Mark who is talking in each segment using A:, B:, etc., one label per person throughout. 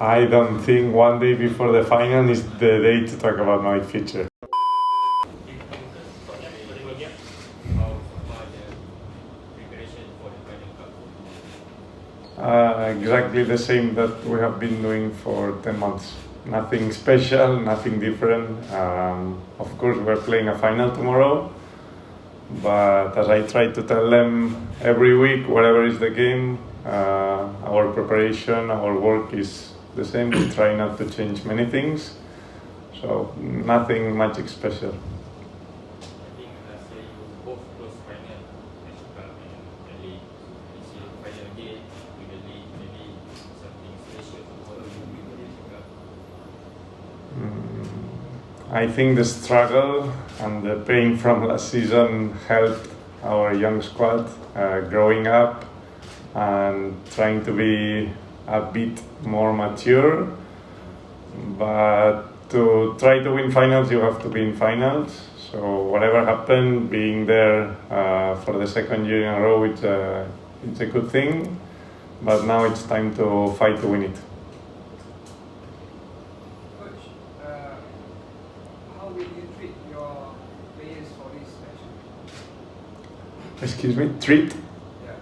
A: I don't think one day before the final is the day to talk about my future. Exactly the same that we have been doing for 10 months. Nothing special, nothing different. Of course, we're playing a final tomorrow, but as I try to tell them every week, whatever is the game, our preparation, our work is the same. We try not to change many things, so nothing much special. I think the struggle and the pain from last season helped our young squad growing up and trying to be a bit more mature. But to try to win finals, you have to be in finals. So whatever happened, being there for the second year in a row, it's a good thing. But now it's time to fight to win it. Excuse me, treat?
B: Yeah.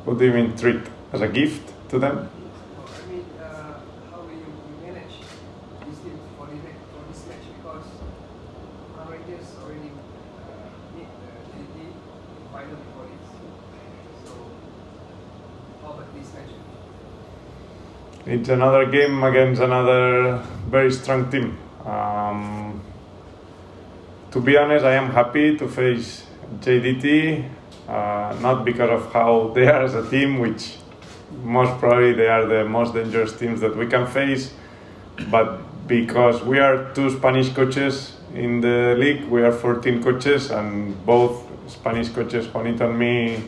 A: What do you mean treat? As a gift to them?
B: I mean, how will you manage this team for this match? Because Pahang Rangers already made the JT final before this. So, how about this match?
A: It's another game against another very strong team. To be honest, I am happy to face JDT. Not because of how they are as a team, which most probably they are the most dangerous teams that we can face, but because we are two Spanish coaches in the league. We are 14 coaches, and both Spanish coaches, Juanito and me,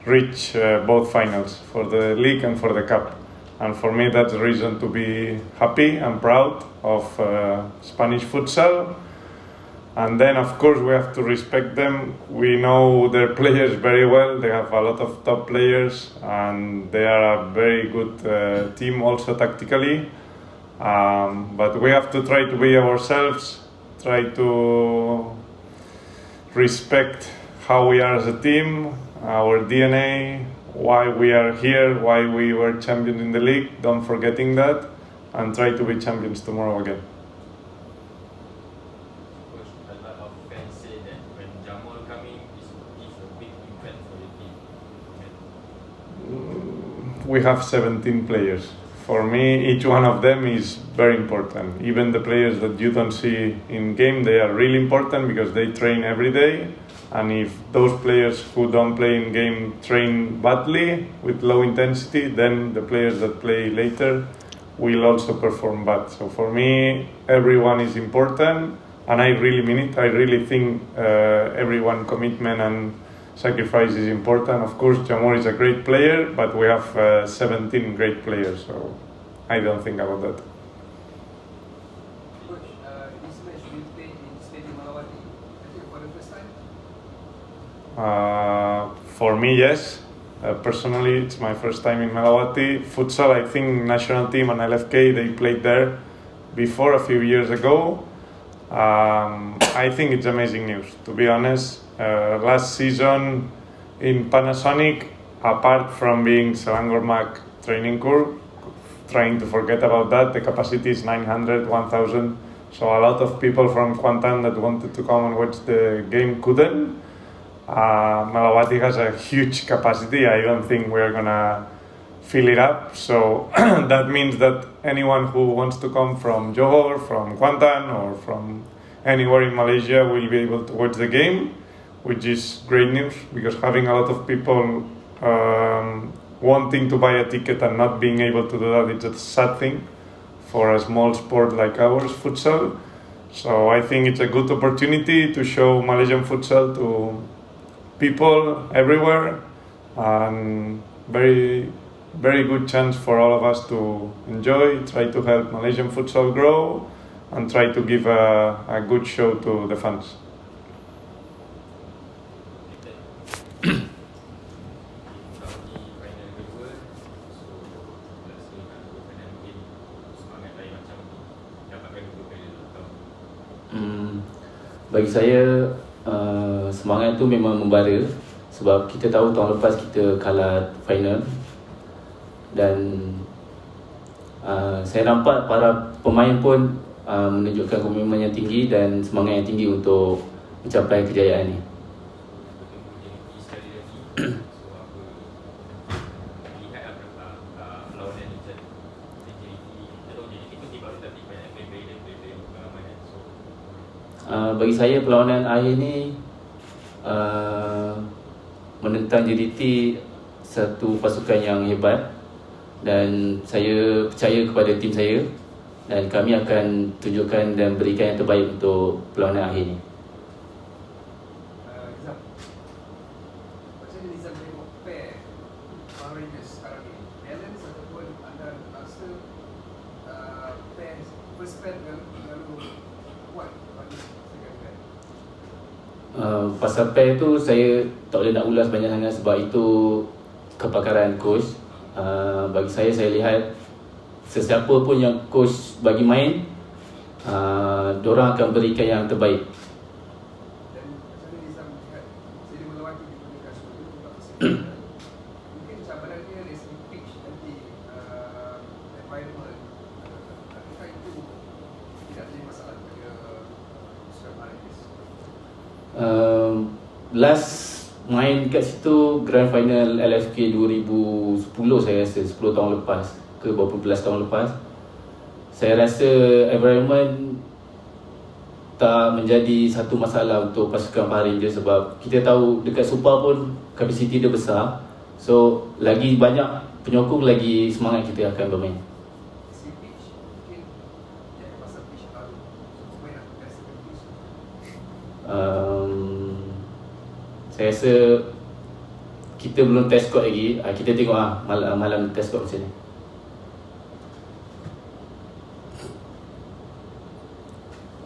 A: reach both finals for the league and for the cup. And for me, that's a reason to be happy and proud of Spanish futsal. And then, of course, we have to respect them. We know their players very well. They have a lot of top players, and they are a very good team also tactically. But we have to try to be ourselves, try to respect how we are as a team, our DNA, why we are here, why we were champions in the league, don't forgetting that, and try to be champions tomorrow again. We have 17 players. For me, each one of them is very important. Even the players that you don't see in game, they are really important because they train every day. And if those players who don't play in game train badly with low intensity, then the players that play later will also perform bad. So for me, everyone is important, and I really mean it. I really think everyone commitment and sacrifice is important. Of course, Jamor is a great player, but we have 17 great players, so I don't think about that.
B: Coach, this match will play in Stadium Malawati, I think for the first time?
A: For me, yes. Personally, it's my first time in Malawati. Futsal, I think national team and LFK, they played there before a few years ago. I think it's amazing news, to be honest. Last season in Panasonic, apart from being Selangor Mac training course, trying to forget about that, the capacity is 900, 1000. So a lot of people from Kuantan that wanted to come and watch the game couldn't. Malawati has a huge capacity. I don't think we're gonna fill it up. So that means that anyone who wants to come from Johor, from Kuantan, or from anywhere in Malaysia will be able to watch the game, which is great news, because having a lot of people wanting to buy a ticket and not being able to do that, it's a sad thing for a small sport like ours, futsal. So I think it's a good opportunity to show Malaysian futsal to people everywhere, and very, very good chance for all of us to enjoy, try to help Malaysian futsal grow, and try to give a good show to the fans.
C: Bagi saya semangat tu memang membara, sebab kita tahu tahun lepas kita kalah final, dan saya nampak para pemain pun menunjukkan komitmen yang tinggi dan semangat yang tinggi untuk mencapai kejayaan ni. Bagi saya perlawanan akhir ni menentang JDT, satu pasukan yang hebat, dan saya percaya kepada tim saya dan kami akan tunjukkan dan berikan yang terbaik untuk perlawanan akhir ni.
B: Nizam, macam mana Nizam tengok pair Pahang Rangers sekarang ni? Balance ataupun anda rasa pair first pair terlalu kuat pada second pair?
C: Pasal pair tu saya tak boleh nak ulas banyak sangat sebab itu kepakaran coach. Bagi saya lihat sesiapa pun yang coach bagi main, diorang akan berikan yang terbaik.
B: Dan macam mana Nizam melihat seri melawati digunakan sebagai tempat persiapan? Mungkin cabaran dia dari segi pitch nanti, environment, adakah itu tidak jadi masalah kepada skuad Pahang Rangers?
C: Last main kat situ Grand Final LFK 2010 saya rasa, 10 tahun lepas ke berapa belas tahun lepas. Saya rasa environment tak menjadi satu masalah untuk pasukan Pahang Rangers, sebab kita tahu dekat Super pun kapasiti dia besar. So lagi banyak penyokong, lagi semangat kita akan bermain.
B: Si pitch mungkin jangan pasal pitch baru, pemain nak biasakan pitch.
C: Saya rasa kita belum test squad lagi. Kita tengok malam test squad macam ni.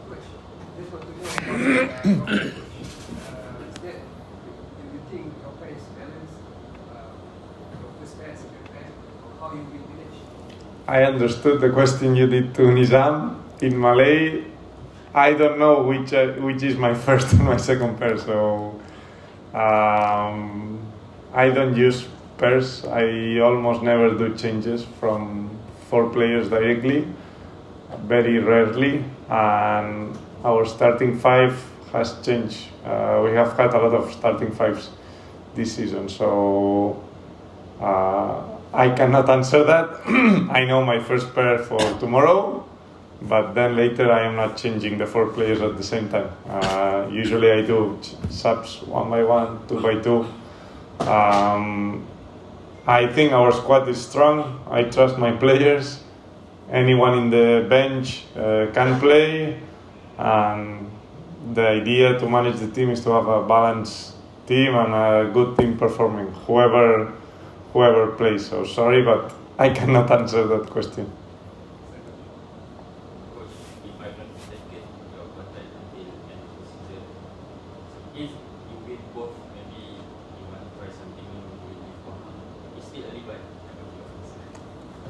B: Coach, just want to know about is that you think your pair is balanced, your first pair, second pair, or how you will manage?
A: I understood the question you did to Nizam in Malay. I don't know which is my first and my second pair, so I don't use pairs. I almost never do changes from 4 players directly, very rarely, and our starting 5 has changed. We have had a lot of starting 5s this season, so I cannot answer that. I know my first pair for tomorrow, but then later I am not changing the 4 players at the same time. Usually I do subs 1 by 1, 2 by 2. I think our squad is strong. I trust my players. Anyone in the bench can play, and the idea to manage the team is to have a balanced team and a good team performing, whoever plays. So sorry, but I cannot answer that question.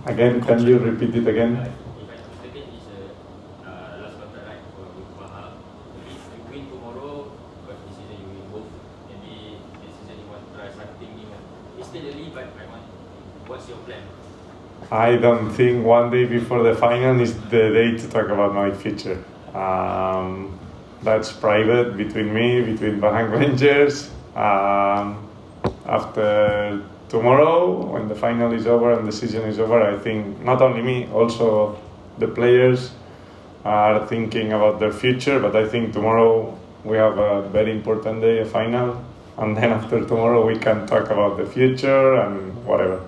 A: Again, can you repeat it again?
C: If I'm mistaken, it's last contract, right, with Pahang. If you win tomorrow, but this season you win both, maybe this season you want to try something new. It's still early, but what's your plan?
A: I don't think one day before the final is the day to talk about my future. That's private between me, between Pahang Rangers. After tomorrow, when the final is over and the season is over, I think not only me, also the players are thinking about their future. But I think tomorrow we have a very important day, a final, and then after tomorrow we can talk about the future and whatever.